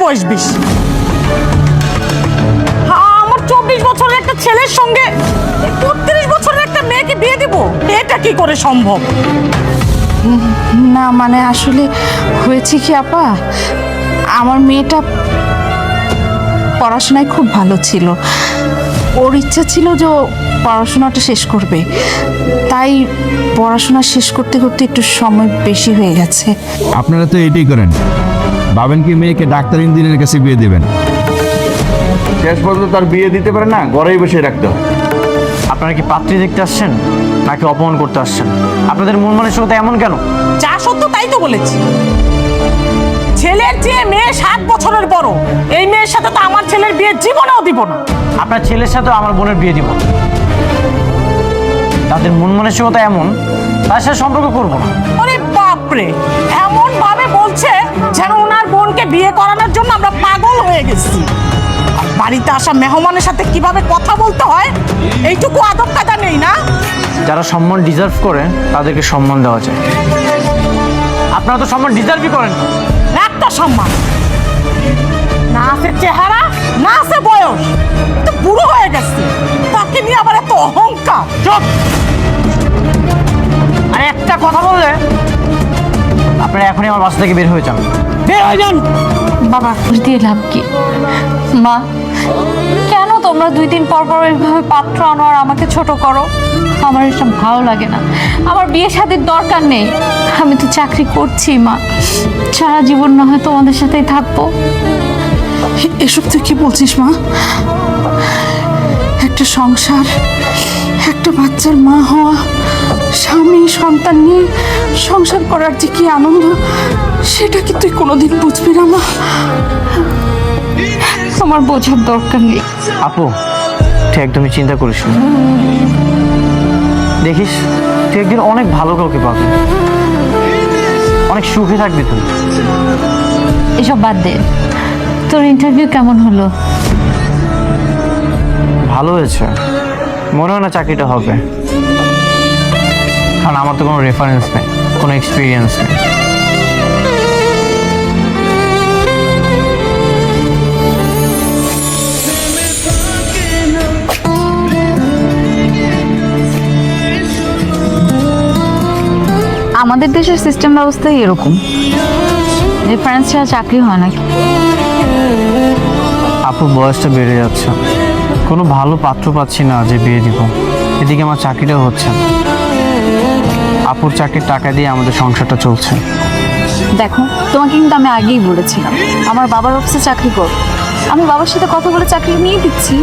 বয়স বেশি। আমার 24 বছরের একটা ছেলের সঙ্গে 32 বছরের একটা মেয়েকে বিয়ে দিব, এটা কি করে সম্ভব? না মানে আসলে হয়েছে কি আপা, আমার মেয়েটা পড়াশোনায় খুব ভালো ছিল। ওর ইচ্ছা ছিল যে ও পড়াশোনাটা শেষ করবে, তাই পড়াশোনা শেষ করতে করতে একটু সময় বেশি হয়ে গেছে। আপনারা তো এটাই করেন, ভাবেন কি মেয়েকে ডাক্তার ইঞ্জিনিয়ারের কাছে বিয়ে দেবেন, শেষ পর্যন্ত তার বিয়ে দিতে পারে না, ঘরেই বসে রাখতে হয়। আপনারা কি পাত্রী দেখতে আসছেন নাকি অপমান করতে আসছেন? আপনাদের মন মানসিকতা এমন কেন? যা সত্য তাই তো বলেছি। ছেলের চেয়ে মেয়ে 7 বছরের বড়, এই মেয়ের সাথে তো আমার ছেলের বিয়ে জীবনেও দিব না। আপনার ছেলের সাথে আমার বোনের বিয়ে দিব। তাদের মন মানসিকতা এমন, তার সাথে সম্পর্ক করবো না। আরে বাপরে, এমন ভাবে বলছে যেন ওনার বোনকে বিয়ে করানোর জন্য আমরা পাগল হয়ে গেছি। আর বাড়িতে আসা মেহমানের সাথে কিভাবে কথা বলতে হয় এইটুকু আদব কায়দা নেই না? যারা সম্মান ডিজার্ভ করে তাদেরকে সম্মান দেওয়া যায়। আপনারা তো সম্মান ডিজার্ভই করেন। একটা সম্মান না আছে, চেহারা না আছে, বয়স তো বুড়ো হয়ে গেছে, তাকে নিয়ে আবার এত অহংকার। চুপ! আর একটা কথা বললে আপনারা এখনই আমার বাসা থেকে বের হয়ে যান। বের হয়ে যান। বাবা দিয়ে লাভ কি? মা, কেন তোমরা 2 দিন পর পর এইভাবে পাত্র আনো আর আমাকে ছোট করো? আমার এসব ভালো লাগে না। আমার বিয়ে শাদীর দরকার নেই, আমি তো চাকরি করছি মা, সারা জীবন না হয় তোমাদের সাথেই থাকবো। এসব তুই কি বলছিস মা? একটা সংসার, একটা বাচ্চার মা হওয়া, স্বামী সন্তান নিয়ে সংসার করার যে কি আনন্দ, সেটা কি তুই কোনোদিন বুঝবি না মা? আমার বোঝার দরকার নেই। আপু, তুই একদমই চিন্তা করিস না। দেখিস তুই একদিন অনেক ভালো কাউকে পাবি, অনেক সুখে থাকবি তুই। এসব বাদ দে, তোর ইন্টারভিউ কেমন হলো? ভালো হয়েছে, মনে হয় না চাকরিটা হবে, কারণ আমার তো কোনো রেফারেন্স নেই, কোনো এক্সপিরিয়েন্স নেই। আমাদের দেশের সিস্টেম ব্যবস্থাই এরকম, রেফারেন্স ছাড়া চাকরি হয় নাকি? আপুর বয়সটা বেড়ে যাচ্ছে, কোনো ভালো পাত্র পাচ্ছি না যে বিয়ে দিব। এদিকে আমার চাকরিটাও হচ্ছে না। আপুর চাকরির টাকা দিয়ে আমাদের সংসারটা চলছে। দেখো, তোমাকে কিন্তু আমি আগেই বলেছিলাম আমার বাবার অফিসে চাকরি কর। আমি বাবার সাথে কথা বলে চাকরি নিয়ে দিচ্ছি।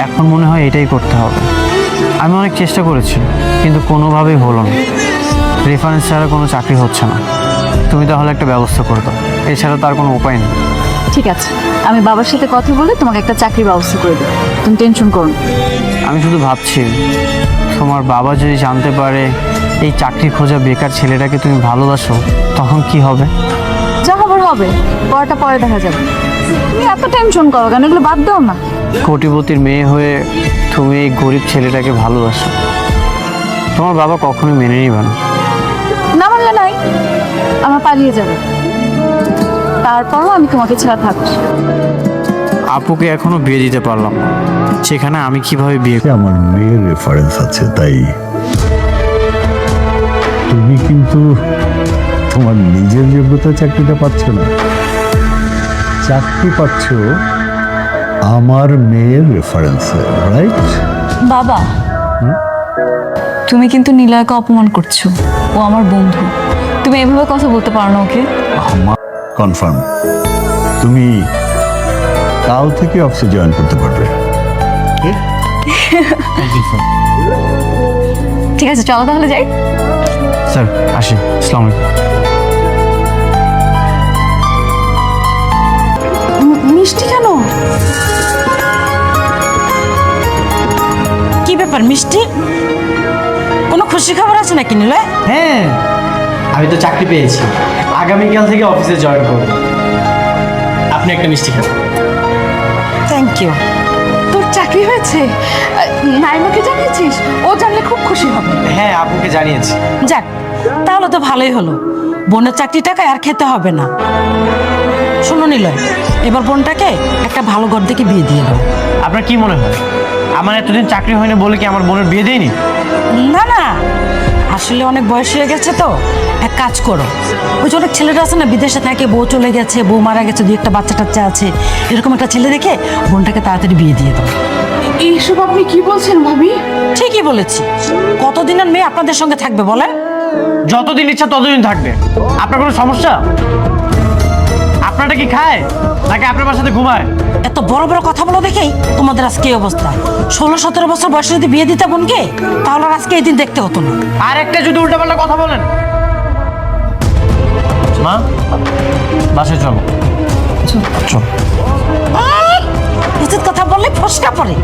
এখন মনে হয় এটাই করতে হবে। আমি অনেক চেষ্টা করেছি কিন্তু কোনোভাবেই হলো না। রেফারেন্স ছাড়া কোনো চাকরি হচ্ছে না। তুমি তাহলে একটা ব্যবস্থা করে দাও, এছাড়া তার কোনো উপায় নেই। ঠিক আছে, আমি বাবার সাথে কথা বলে তোমাকে একটা চাকরির ব্যবস্থা করে দেবো, তুমি টেনশন করো না। আমি শুধু ভাবছি, তোমার বাবা যদি জানতে পারে এই চাকরি খোঁজা বেকার ছেলেটাকে তুমি ভালোবাসো, তখন কি হবে? যা হবার হবে, পরেটা পরে দেখা যাবে। তুমি এত টেনশন করো কেন? এগুলো বাদ দাও না। কোটিপতির মেয়ে হয়ে তুমি এই গরিব ছেলেটাকে ভালোবাসো, তোমার বাবা কখনোই মেনে নিবে না। না মানলে নাই, আমার পালিয়ে যাবে, তারপরও আমি তোমাকে ছাড়া থাকবো। আপুকে এখনো বিয়ে দিতে পারলাম না, সেখানে আমি কিভাবে বিয়ে? আমার মেয়ের রেফারেন্স আছে, তাই তুমি কিন্তু তোমার নিজের যোগ্যতা চাকরিটা পাচ্ছ না, চাকরি পাচ্ছ আমার মেয়ের রেফারেন্সে, রাইট? বাবা, তুমি কিন্তু নিলয়কে অপমান করছো, ও আমার বন্ধু, তুমি এভাবে কথা বলতে পারো না ওকে। আমার কনফার্ম, তুমি কাল থেকে অফিসে জয়েন করতে পারবে। ঠিক আছে, চলো তাহলে যাই। স্যার আসি, আসসালামু আলাইকুম। মিষ্টি কেন? কি ব্যাপার মিষ্টি, কোনো খুশি খবর আছে নাকি নিলয়? হ্যাঁ, আমি তো চাকরি পেয়েছি, আগামীকাল থেকে অফিসে জয়েন করব। আপনি একটা মিষ্টি খান। Thank you. তোর চাকরি হয়েছে? নাইমাকে জানিয়েছিস? ও জানলে খুব খুশি হবে। হ্যাঁ, আপুকে জানিয়েছি। যাক, তাহলে তো ভালোই হলো, বোনের চাকরিটাকে আর খেতে হবে না। শোনো নিলয়, এবার বোনটাকে একটা ভালো ঘর দেখে বিয়ে দিয়ে দাও। আপনার কি মনে হয় আমার এতদিন চাকরি হয়নি বলে কি আমার বোনের বিয়ে দেয়নি? না না, আসলে অনেক বয়স হয়ে গেছে তো, এক কাজ করো, ওই যে অনেক ছেলেরা আছে না বিদেশে থাকে, বউ চলে গেছে, বউ মারা গেছে, দুই একটা বাচ্চা টাচ্চা আছে, এরকম একটা ছেলে দেখে বোনটাকে তাড়াতাড়ি বিয়ে দিয়ে দাও। এইসব আপনি কি বলছেন ভাবি? ঠিকই বলেছি, কতদিন আর মেয়ে আপনাদের সঙ্গে থাকবে বলেন? যতদিন ইচ্ছা ততদিন থাকবে। আপনার কোনো সমস্যা? আপনারটা কি খায় নাকি আপনার বাসাতে ঘুমায়? এত বড় বড় কথা বলো দেখেই তোমাদের আজকে এই অবস্থা। 16-17 বছর বয়সে যদি বিয়ে দিতে বোনকে, তাহলে আর আজকে এই দিন দেখতে হতো না। আর একটা যদি উল্টাপাল্টা কথা বলেন, মা বাসায় চলো। চল। উচিত কথা বললে ফসকা পড়ে,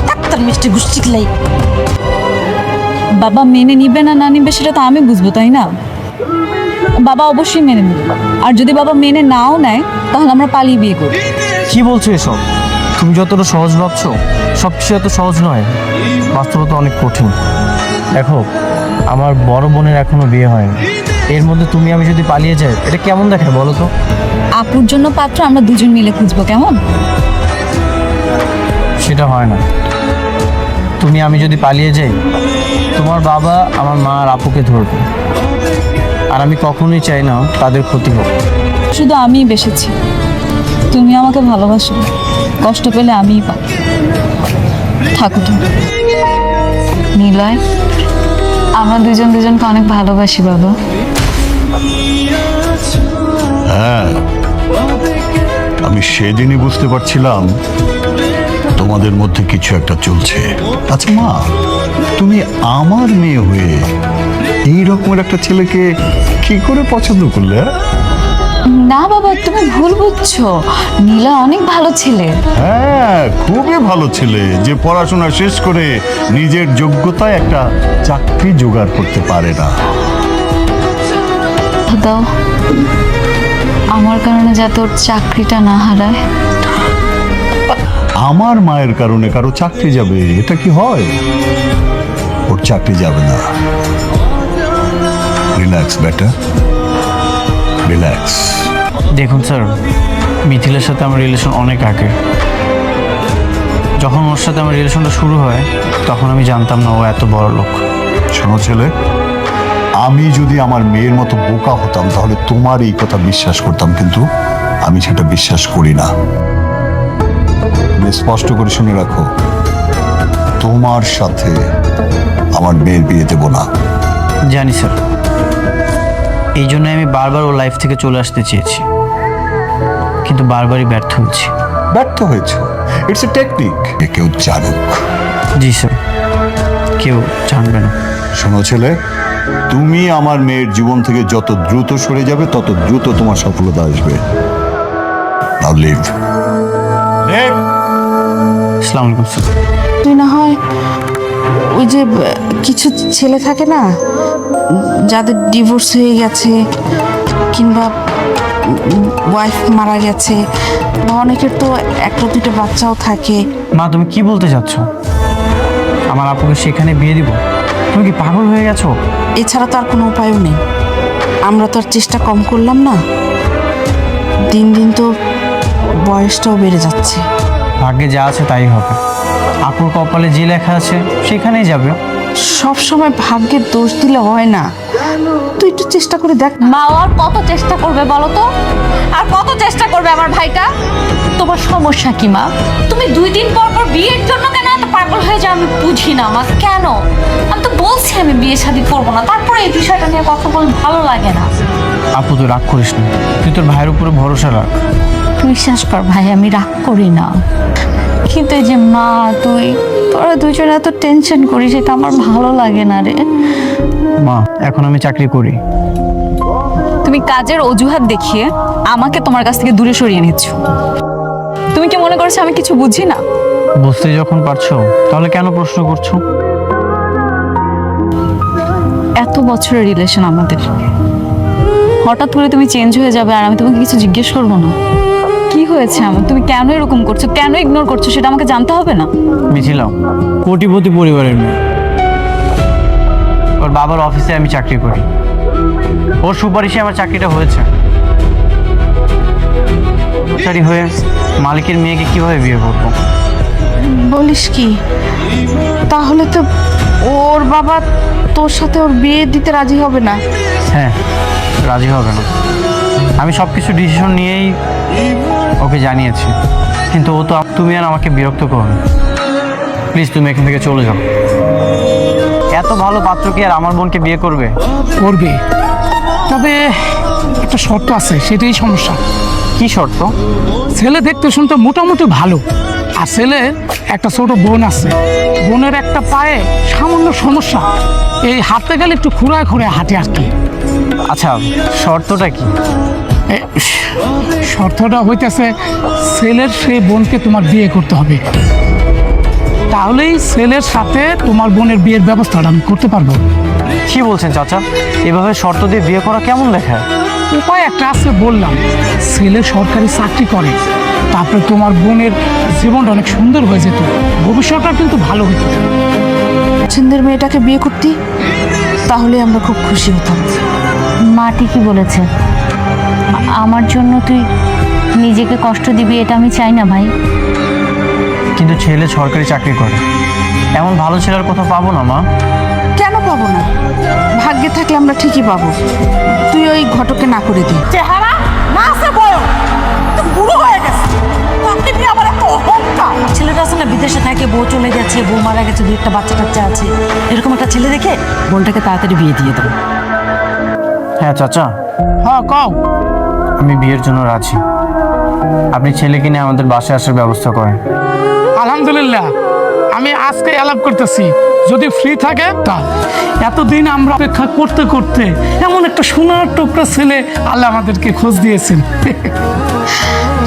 ডাক্তার মিষ্টি গুষ্টি খেলাই। বাবা মেনে নিবে না না নিবে সেটা তো আমি বুঝবো, তাই না? বাবা অবশ্যই মেনে নেবে, আর যদি বাবা মেনে নাও নেয় তাহলে আমরা পালিয়ে বিয়ে করি। কি বলছো এসব? তুমি যতটা সহজ ভাবছো সব কিছু এত সহজ নয়, বাস্তবতা অনেক কঠিন। দেখো, আমার বড় বোনের এখনো বিয়ে হয়নি, এর মধ্যে তুমি আমি যদি পালিয়ে যাই এটা কেমন দেখে বলো তো? আপুর জন্য পাত্র আমরা দুজন মিলে খুঁজবো, কেমন? সেটা হয় না। তুমি আমি যদি পালিয়ে যাই, তোমার বাবা আমার মা আর আপুকে ধরবে, আর আমি কখনোই চাই না তাদের ক্ষতি হোক। শুধু আমিই বেসেছি, তুমি আমাকে ভালোবাসো, কষ্ট পেলে আমিই পাবো। থাকো তুমি। নিলয়, আমরা দুজন দুজনকে অনেক ভালোবাসি বাবা। হ্যাঁ, আমি সেদিনই বুঝতে পারছিলাম তোমাদের মধ্যে কিছু একটা চলছে। আচ্ছা মা, তুমি আমার মেয়ে হয়ে এই রকমের একটা ছেলেকে কি করে পছন্দ করলে? না বাবা, তুমি ভুল বুঝছো, নীলা অনেক ভালো ছেলে। হ্যাঁ, খুবই ভালো ছেলে, যে পড়াশোনা শেষ করে নিজের যোগ্যতায় একটা চাকরি জোগাড় করতে পারে না। দাও, আমার কারণে যাতে ওর চাকরিটা না হারায়। আমার মায়ের কারণে কারো চাকরি যাবে, এটা কি হয়? ওর চাকরি যাবে না। রিল্যাক্স বেটা, রিল্যাক্স। দেখুন স্যার, মিথিলের সাথে আমার রিলেশন অনেক আগে। যখন ওর সাথে আমার রিলেশনটা শুরু হয় তখন আমি জানতাম না ও এত বড় লোক। শোনো ছেলে, আমি যদি আমার মেয়ের মতো বোকা হতাম তাহলে তোমার এই কথা বিশ্বাস করতাম, কিন্তু আমি সেটা বিশ্বাস করি না। তুমি স্পষ্ট করে শুনে রাখো, তোমার সাথে আমার মেয়ের বিয়ে দেব না। জানি স্যার, এই জন্য আমি বারবার ওর লাইফ থেকে চলে আসতে চেয়েছি, কিন্তু বারবারই ব্যর্থ হয়েছি। ব্যর্থ হয়েছে, ইটস এ টেকনিক। কেউ জানুক। জি স্যার, কেউ জানবে না। শোনো ছেলে, তুমি আমার মেয়ের জীবন থেকে যত দ্রুত সরে যাবে তত দ্রুত তোমার সফলতা আসবে। নাও লিভ। আসসালামু আলাইকুম স্যার। তুই না হয় ওই যে কিছু ছেলে থাকে না যাদের ডিভোর্স হয়ে গেছে কিংবা ওয়াইফ মারা গেছে, বা অনেকের তো একটা দুটো বাচ্চাও থাকে। মা, তুমি কি বলতে চাচ্ছ? আমার আপুকে সেখানে বিয়ে দিব? তুমি কি পাগল হয়ে গেছো? এছাড়া তো আর কোনো উপায়ও নেই। আমরা তো আর চেষ্টা কম করলাম না, দিন দিন তো বয়সটাও বেড়ে যাচ্ছে। ভাগ্যে যা আছে তাই হবে। আপুর কপালে যে লেখা আছে সেখানেই যাবে। সব সময় ভাগ্যের দোষ দিলে হয় না, তুই একটু চেষ্টা করে দেখ। মা আর কত চেষ্টা করবে বলো তো? আর কত চেষ্টা করবে আমার ভাইটা? তোমার সমস্যা কি মা? তুমি 2 দিন পর পর বিয়ের জন্য কেন এত পাগল হয়ে যাও আমি বুঝি না মা। কেন? আমি তো বলছি আমি বিয়ে শাদী করবো না, তারপরে এই বিষয়টা নিয়ে কথা বলতে ভালো লাগে না। আপু, তুই রাগ করিস না, তুই তোর ভাইয়ের উপরে ভরসা রাখ। বিশ্বাস কর ভাই, আমি রাগ করি না, কিন্তু এই যে মা তোরা দুজনে এত টেনশন করিস, এটা আমার ভালো লাগে না রে। মা, এখন আমি চাকরি করি। তুমি কাজের অজুহাত দেখিয়ে আমাকে তোমার কাছ থেকে দূরে সরিয়ে নিচ্ছ। তুমি কি মনে করছো আমি কিছু বুঝি না? বুঝতে যখন পারছো তাহলে কেন প্রশ্ন করছো? এত বছরের রিলেশন আমাদের, হঠাৎ করে তুমি চেঞ্জ হয়ে যাবে আর আমি তোমাকে কিছু জিজ্ঞেস করবো না? কি হয়েছে আমার? তুমি কেন এরকম করছো, কেন ইগনোর করছো সেটা আমাকে জানতে হবে না? মিথিলা কোটিপতি পরিবারের মেয়ে, ওর বাবার অফিসে আমি চাকরি করি, ওর সুপারিশে আমার চাকরিটা হয়েছে। কর্মচারী হয়ে মালিকের মেয়েকে কিভাবে বিয়ে করবো? বলিস কি? তাহলে তো ওর বাবা তোর সাথে ওর বিয়ে দিতে রাজি হবে না। হ্যাঁ, রাজি হবে না। আমি সব কিছু ডিসিশন নিয়েই ওকে জানিয়েছি, কিন্তু ও তো তুমি আর আমাকে বিরক্ত করো। প্লিজ তুমি এখান থেকে চলে যাও। এত ভালো পাত্র কি আর আমার বোনকে বিয়ে করবে? করবে, তবে একটা শর্ত আছে, সেটাই সমস্যা। কি শর্ত? ছেলে দেখতে শুনতে মোটামুটি ভালো, আর ছেলের একটা ছোট বোন আছে। বোনের একটা পায়ে সামান্য সমস্যা, এই হাঁটতে গেলে একটু খুঁড়ায় খুঁড়ায় হাঁটে আর কি। আচ্ছা, শর্তটা কি? এ, শর্তটা হইতেছে ছেলের সেই বোনকে তোমার বিয়ে করতে হবে, তাহলেই ছেলের সাথে তোমার বোনের বিয়ের ব্যবস্থাটা আমি করতে পারবো। কি বলছেন চাচা? এভাবে শর্ত দিয়ে বিয়ে করা কেমন দেখায়? উপায় একটা আছে, বললাম। ছেলে সরকারি চাকরি করে, তারপরে তোমার বোনের জীবনটা অনেক সুন্দর হয়ে যেত, ভবিষ্যৎটা কিন্তু ভালো হতো। পছন্দের মেয়েটাকে বিয়ে করতি, তাহলে আমরা খুব খুশি হতাম। মা ঠিকই বলেছে। আমার জন্য তুই নিজেকে কষ্ট দিবি এটা আমি চাই না ভাই। কিন্তু ছেলে সরকারি চাকরি করে, এমন ভালো ছেলের কথা পাবো না মা? কেন পাবো না? ভাগ্যে থাকলে আমরা ঠিকই পাবো। তুই ওই ঘটকে না করে দে। চেহারা না আছে, বয়স তো বুড়ো হয়ে গেছে, তাকে নিয়ে আবার এত অহংকার। ছেলেটা আসলে বিদেশে থাকে, বউ চলে গেছে, বউ মারা গেছে, দু একটা বাচ্চা কাচ্চা আছে। এরকম একটা ছেলে দেখে বোনটাকে তাড়াতাড়ি বিয়ে দিয়ে দেবো। হ্যাঁ চাচা, হ্যাঁ কও। আমি বিয়ের জন্য রাজি। আপনি ছেলেকে নিয়ে আমাদের বাসায় আসার ব্যবস্থা করেন। আলহামদুলিল্লাহ, আমি আজকে অ্যালাপ করতেছি, যদি ফ্রি থাকে তা। এতদিন আমরা অপেক্ষা করতে করতে এমন একটা সোনার টুকরা ছেলে আল্লাহ আমাদেরকে খোঁজ দিয়েছেন।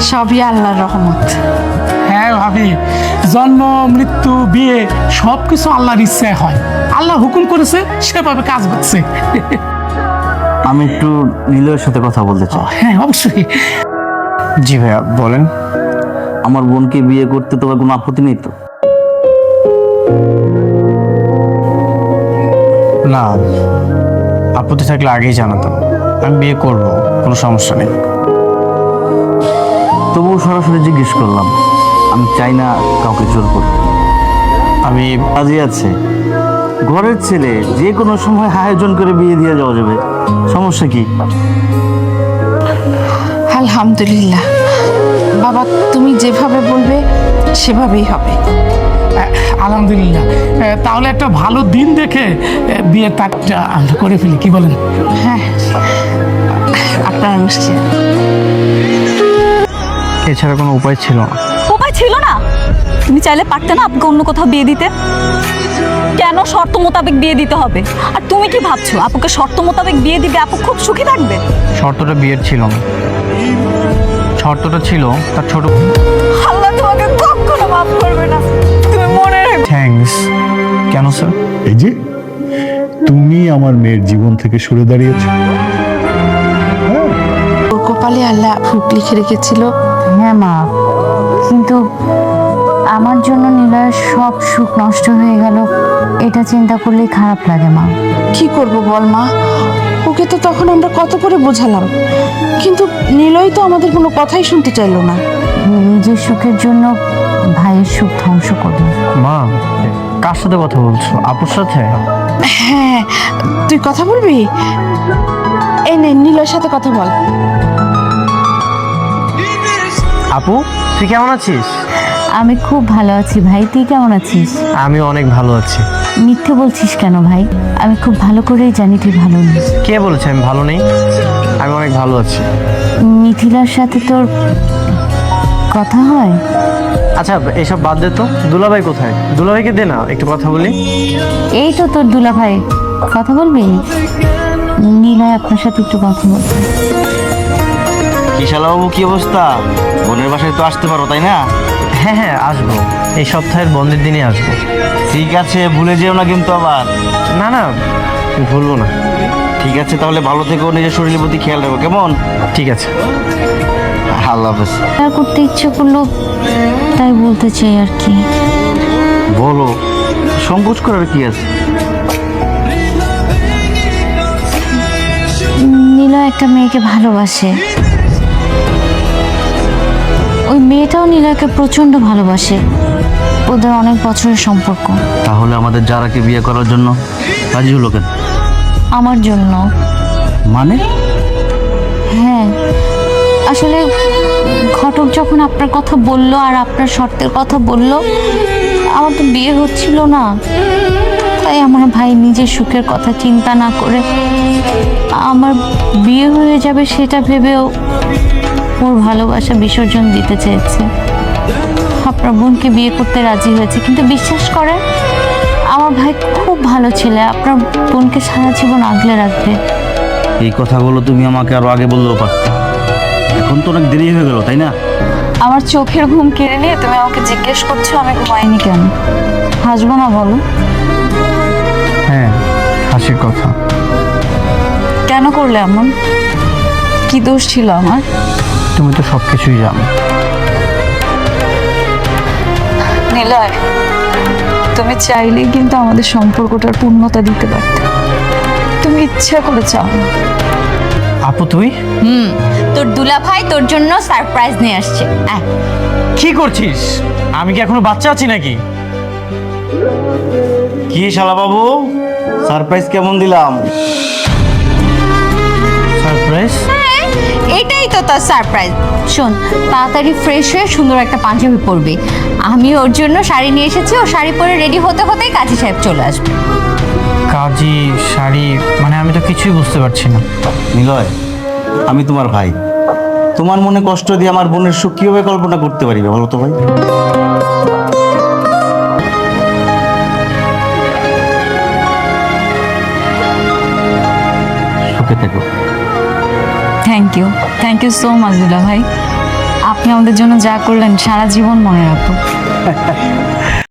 সবই আল্লাহর রহমত। হ্যাঁ ভাবি, জন্ম মৃত্যু বিয়ে সব কিছু আল্লাহর ইচ্ছায় হয়। আল্লাহ হুকুম করেছে, সেভাবে কাজ হচ্ছে। আমি একটু নীলের সাথে কথা বলতে চাই। হ্যাঁ অবশ্যই। জি ভাইয়া বলেন। আমার বোনকে বিয়ে করতে তোমার কোনো আপত্তি নেই তো? না, আপত্তি থাকলে আগেই জানাতাম। আমি বিয়ে করব, কোনো সমস্যা নেই। তবুও সরাসরি জিজ্ঞেস করলাম, আমি চাই না কাউকে জোর করতে। আমি কাজে আছে, ঘরের ছেলে, যে কোনো সময় আয়োজন করে বিয়ে দিয়ে যাওয়া যাবে, সমস্যা কি? আলহামদুলিল্লাহ বাবা, তুমি যেভাবে বলবে সেভাবেই হবে। আলহামদুলিল্লাহ, তাহলে একটা ভালো দিন দেখে বিয়ের তারিখটা আমরা করে ফেলি, কি বলেন? হ্যাঁ, আপনারা নিশ্চয়। এছাড়া কোনো উপায় ছিল না। উপায় ছিল না? তুমি চাইলে পারতে না আপনাকে অন্য কোথাও বিয়ে দিতে? কেন শর্ত মোতাবেক বিয়ে দিতে হবে? আর তুমি কি ভাবছো আপুকে শর্ত মোতাবেক বিয়ে দিবে আপু খুব সুখী থাকবে? শর্তটা বিয়ের ছিল না, শর্তটা ছিল তার ছোট। আল্লাহ তোমাকে কখনো মাফ করবে না, তুমি মনে রেখো। থ্যাঙ্কস। কেন স্যার? এই যে তুমি আমার মেয়ের জীবন থেকে সরে দাঁড়িয়েছো। ওর কপালে আল্লাহ ফুক লিখে রেখেছিল। হ্যাঁ মা, কিন্তু আমার জন্য নীলয়ের সব সুখ নষ্ট হয়ে গেল, এটা চিন্তা করলেই খারাপ লাগে মা। কি করব বল মা, ওকে তো তখন আমরা কত করে বোঝালাম, কিন্তু নীলই তো আমাদের কোনো কথাই শুনতে চাইলো না। নিজের সুখের জন্য ভাইয়ের সুখ ধ্বংস করবে। মা, কার সাথে কথা বলছো? আপুর সাথে? হ্যাঁ, তুই কথা বলবি? এই নে, নীলয়ের সাথে কথা বল। আপু, তুই কেমন আছিস? আমি খুব ভালো আছি ভাই, তুই কেমন আছিস? আমি অনেক ভালো আছি। মিথ্যে বলছিস কেন ভাই? আমি খুব ভালো করেই জানি তুই ভালো নেই। কে বলেছে আমি ভালো নেই? আমি অনেক ভালো আছি। মিথিলার সাথে তোর কথা হয়? আচ্ছা এসব বাদ দে তো, দুলাভাই কোথায়? দুলাভাইকে দে না, একটু কথা বলি। এই তো তোর দুলা ভাই, কথা বলবি? নীলয় আপনার সাথে একটু কথা বলবে। কি শালাবাবু, কি অবস্থা? বোনের বাসায় তো আসতে পারো, তাই না? হ্যাঁ হ্যাঁ আসবো, এই সপ্তাহের বন্ধের দিনে আসবো। ঠিক আছে, ভুলে যেও না কিন্তু আবার। না না, ভুলবো না। ঠিক আছে, তাহলে ভালো থেকো, নিজের শরীরের প্রতি খেয়াল রাখো, কেমন? ঠিক আছে। আল্লাহ হাফেজ। আর করতে ইচ্ছে করলো তাই বলতে চাই আর কি। বলো, সংকোচ করার কি আছে? নীলয় একটা মেয়েকে ভালোবাসে। ওই মেয়েটাও নীলয়কে প্রচণ্ড ভালোবাসে, ওদের অনেক বছরের সম্পর্ক। তাহলে আমাদের যারাকে বিয়ে করার জন্য রাজি হলো কেন? আমার জন্য। মানে? হ্যাঁ, আসলে ঘটক যখন আপনার কথা বললো আর আপনার শর্তের কথা বললো, আমার তো বিয়ে হচ্ছিল না, তাই আমার ভাই নিজের সুখের কথা চিন্তা না করে আমার বিয়ে হয়ে যাবে সেটা ভেবেও ওর ভালোবাসা বিসর্জন দিতে চেয়েছে। আপনার বোনকে বিয়ে করতে রাজি হয়েছে, কিন্তু বিশ্বাস করেন আমার ভাই খুব ভালো ছেলে, আপনার বোনকে সারা জীবন আগলে রাখবে। এই কথাগুলো তুমি আমাকে আরো আগে বললেও পারতে। এখন তো অনেক দেরি হয়ে গেল, তাই না? আমার চোখের ঘুম কেড়ে নিয়ে তুমি আমাকে জিজ্ঞেস করছো আমি ঘুমাইনি কেন। হাসবো না বলো? হ্যাঁ, হাসির কথা। কেন করলে এমন? কি দোষ ছিল আমার? তুমি তো সব কিছুই জানো। নিলয়, তুমি চাইলেই কিন্তু আমাদের সম্পর্কটার পূর্ণতা দিতে পারতে, তুমি ইচ্ছা করে চাও না। আপু তুই তোর দুলা ভাই তোর জন্য সারপ্রাইজ নিয়ে আসছে। কি করছিস? আমি কি এখনো বাচ্চা আছি নাকি? কি শালা বাবু, সারপ্রাইজ কেমন দিলাম? সারপ্রাইজ? এটাই তো তার সারপ্রাইজ। শোন, তাড়াতাড়ি ফ্রেশ হয়ে সুন্দর একটা পাঞ্জাবি পরবি। আমি ওর জন্য শাড়ি নিয়ে এসেছি, ও শাড়ি পরে রেডি হতে হতেই কাজী সাহেব চলে আসবে। কাজী শাড়ি মানে আমি তো কিছুই বুঝতে পারছি না। নিলয়, আমি তোমার ভাই, তোমার মনে কষ্ট দিয়ে আমার বোনের সুখ কিভাবে কল্পনা করতে পারি বলো তো ভাই? সুখে থেকো। থ্যাংক ইউ সো মাচ দুলা ভাই, আপনি আমাদের জন্য যা করলেন সারা জীবন মনে রাখবো।